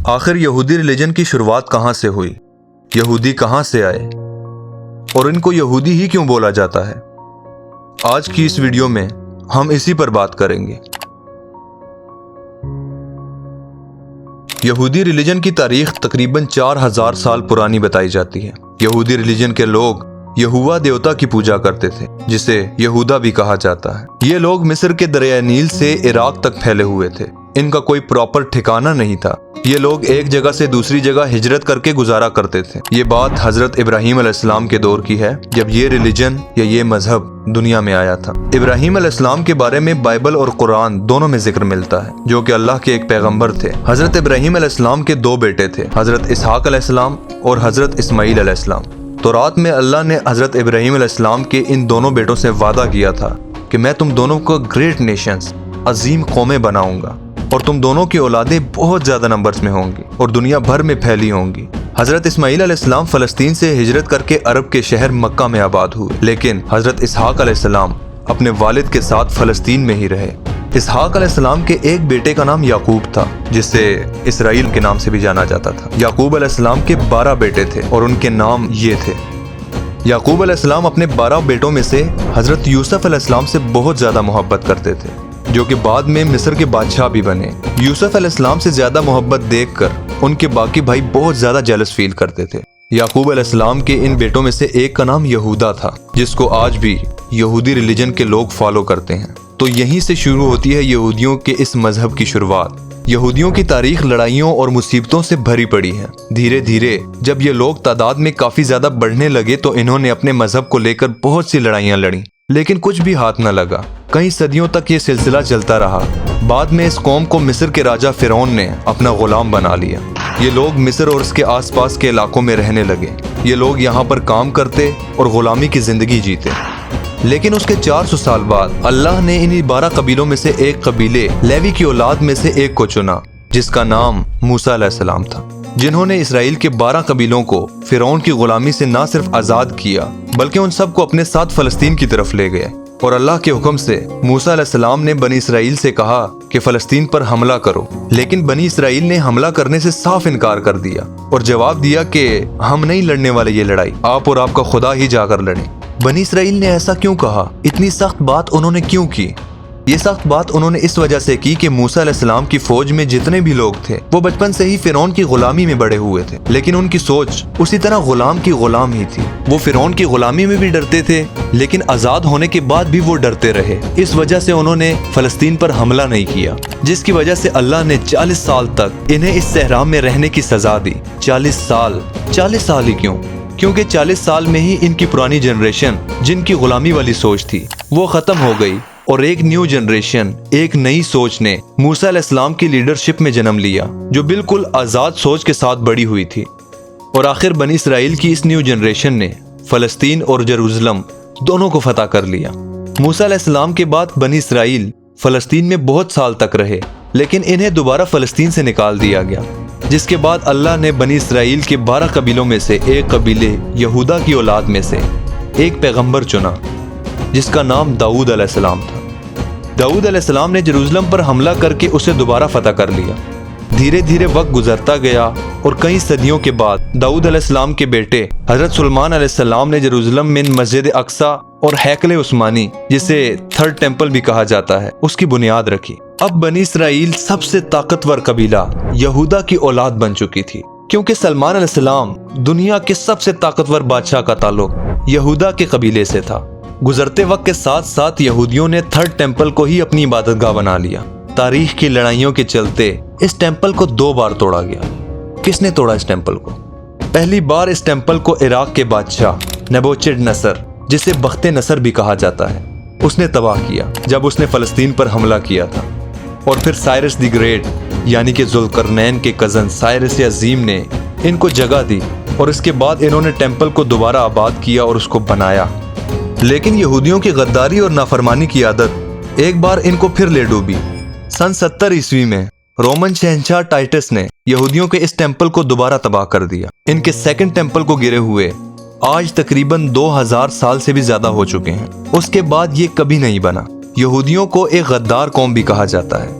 آخر یہودی ریلیجن کی شروعات کہاں سے ہوئی؟ یہودی کہاں سے آئے اور ان کو یہودی ہی کیوں بولا جاتا ہے؟ آج کی اس ویڈیو میں ہم اسی پر بات کریں گے۔ یہودی ریلیجن کی تاریخ تقریباً 4000 سال پرانی بتائی جاتی ہے۔ یہودی ریلیجن کے لوگ یہوہ دیوتا کی پوجا کرتے تھے، جسے یہودا بھی کہا جاتا ہے۔ یہ لوگ مصر کے دریائے نیل سے عراق تک پھیلے ہوئے تھے۔ ان کا کوئی پراپر ٹھکانہ نہیں تھا۔ یہ لوگ ایک جگہ سے دوسری جگہ ہجرت کر کے گزارا کرتے تھے۔ یہ بات حضرت ابراہیم علیہ السلام کے دور کی ہے، جب یہ ریلیجن یا یہ مذہب دنیا میں آیا تھا۔ ابراہیم علیہ السلام کے بارے میں بائبل اور قرآن دونوں میں ذکر ملتا ہے، جو کہ اللہ کے ایک پیغمبر تھے۔ حضرت ابراہیم علیہ السلام کے 2 بیٹے تھے، حضرت اسحاق علیہ السلام اور حضرت اسماعیل علیہ السلام۔ تورات میں اللہ نے حضرت ابراہیم علیہ السلام کے ان دونوں بیٹوں سے وعدہ کیا تھا کہ میں تم دونوں کو گریٹ نیشنز، عظیم قومیں بناؤں گا، اور تم دونوں کی اولادیں بہت زیادہ نمبرز میں ہوں گی اور دنیا بھر میں پھیلی ہوں گی۔ حضرت اسماعیل علیہ السلام فلسطین سے ہجرت کر کے عرب کے شہر مکہ میں آباد ہوئے، لیکن حضرت اسحاق علیہ السلام اپنے والد کے ساتھ فلسطین میں ہی رہے۔ اسحاق علیہ السلام کے ایک بیٹے کا نام یعقوب تھا، جسے اسرائیل کے نام سے بھی جانا جاتا تھا۔ یعقوب علیہ السلام کے 12 بیٹے تھے اور ان کے نام یہ تھے۔ یعقوب علیہ السلام اپنے 12 بیٹوں میں سے حضرت یوسف علیہ السلام سے بہت زیادہ محبت کرتے تھے، جو کہ بعد میں مصر کے بادشاہ بھی بنے۔ یوسف علیہ السلام سے زیادہ محبت دیکھ کر ان کے باقی بھائی بہت زیادہ جیلس فیل کرتے تھے۔ یعقوب علیہ السلام کے ان بیٹوں میں سے ایک کا نام یہودا تھا، جس کو آج بھی یہودی ریلیجن کے لوگ فالو کرتے ہیں۔ تو یہیں سے شروع ہوتی ہے یہودیوں کے اس مذہب کی شروعات۔ یہودیوں کی تاریخ لڑائیوں اور مصیبتوں سے بھری پڑی ہے۔ دھیرے دھیرے جب یہ لوگ تعداد میں کافی زیادہ بڑھنے لگے تو انہوں نے اپنے مذہب کو لے کر بہت سی لڑائیاں لڑیں، لیکن کچھ بھی ہاتھ نہ لگا۔ کئی صدیوں تک یہ سلسلہ چلتا رہا۔ بعد میں اس قوم کو مصر کے راجہ فرعون نے اپنا غلام بنا لیا۔ یہ لوگ مصر اور اس کے آس پاس کے علاقوں میں رہنے لگے۔ یہ لوگ یہاں پر کام کرتے اور غلامی کی زندگی جیتے۔ لیکن اس کے 400 سال بعد اللہ نے انہی 12 قبیلوں میں سے ایک قبیلے لیوی کی اولاد میں سے ایک کو چنا، جس کا نام موسیٰ علیہ السلام تھا، جنہوں نے اسرائیل کے 12 قبیلوں کو فرعون کی غلامی سے نہ صرف آزاد کیا، بلکہ ان سب کو اپنے ساتھ فلسطین کی طرف لے گئے۔ اور اللہ کے حکم سے موسیٰ علیہ السلام نے بنی اسرائیل سے کہا کہ فلسطین پر حملہ کرو، لیکن بنی اسرائیل نے حملہ کرنے سے صاف انکار کر دیا اور جواب دیا کہ ہم نہیں لڑنے والے یہ لڑائی، آپ اور آپ کا خدا ہی جا کر لڑیں۔ بنی اسرائیل نے ایسا کیوں کہا؟ اتنی سخت بات انہوں نے کیوں کی؟ یہ سخت بات انہوں نے اس وجہ سے کی کہ موسیٰ علیہ السلام کی فوج میں جتنے بھی لوگ تھے وہ بچپن سے ہی فرعون کی غلامی میں بڑے ہوئے تھے، لیکن ان کی سوچ اسی طرح غلام کی غلام ہی تھی۔ وہ فرعون کی غلامی میں بھی ڈرتے تھے، لیکن آزاد ہونے کے بعد بھی وہ ڈرتے رہے۔ اس وجہ سے انہوں نے فلسطین پر حملہ نہیں کیا، جس کی وجہ سے اللہ نے 40 سال تک انہیں اس صحرا میں رہنے کی سزا دی۔ 40 سال ہی کیوں؟ کیونکہ 40 سال میں ہی ان کی پرانی جنریشن، جن کی غلامی والی سوچ تھی، وہ ختم ہو گئی اور ایک نیو جنریشن، ایک نئی سوچ نے موسیٰ علیہ السلام کی لیڈرشپ میں جنم لیا، جو بالکل آزاد سوچ کے ساتھ بڑی ہوئی تھی۔ اور آخر بنی اسرائیل کی اس نیو جنریشن نے فلسطین اور جروزلم دونوں کو فتح کر لیا۔ موسیٰ علیہ السلام کے بعد بنی اسرائیل فلسطین میں بہت سال تک رہے، لیکن انہیں دوبارہ فلسطین سے نکال دیا گیا، جس کے بعد اللہ نے بنی اسرائیل کے 12 قبیلوں میں سے ایک قبیلے یہودا کی اولاد میں سے ایک پیغمبر چنا، جس کا نام داؤد علیہ السلام تھا۔ داؤد علیہ السلام نے جروزلم پر حملہ کر کے اسے دوبارہ فتح کر لیا۔ دھیرے دھیرے وقت گزرتا گیا اور کئی صدیوں کے بعد داؤد علیہ السلام کے بیٹے حضرت سلیمان علیہ السلام نے جروزلم میں مسجد اقصی اور ہیکل عثمانی، جسے 3rd ٹیمپل بھی کہا جاتا ہے، اس کی بنیاد رکھی۔ اب بنی اسرائیل سب سے طاقتور قبیلہ یہودا کی اولاد بن چکی تھی، کیونکہ سلمان علیہ السلام دنیا کے سب سے طاقتور بادشاہ کا تعلق یہودا کے قبیلے سے تھا۔ گزرتے وقت کے ساتھ ساتھ یہودیوں نے 3rd ٹیمپل کو ہی اپنی عبادت گاہ بنا لیا۔ تاریخ کی لڑائیوں کے چلتے اس ٹیمپل کو 2 بار توڑا گیا۔ کس نے توڑا اس ٹیمپل کو؟ پہلی بار اس ٹیمپل کو عراق کے بادشاہ نبوچڈ نصر، جسے بخت نصر بھی کہا جاتا ہے، اس نے تباہ کیا جب اس نے فلسطین پر حملہ کیا تھا۔ اور پھر سائرس دی گریٹ، یعنی کہ ذوالقرنین کے کزن سائرس عظیم نے ان کو جگہ دی، اور اس کے بعد انہوں نے ٹیمپل کو دوبارہ آباد کیا اور اس کو بنایا۔ لیکن یہودیوں کی غداری اور نافرمانی کی عادت ایک بار ان کو پھر لے ڈوبی۔ سن 70 عیسوی میں رومن شہنشاہ ٹائٹس نے یہودیوں کے اس ٹیمپل کو دوبارہ تباہ کر دیا۔ ان کے 2nd ٹیمپل کو گرے ہوئے آج تقریباً 2000 سال سے بھی زیادہ ہو چکے ہیں۔ اس کے بعد یہ کبھی نہیں بنا۔ یہودیوں کو ایک غدار قوم بھی کہا جاتا ہے۔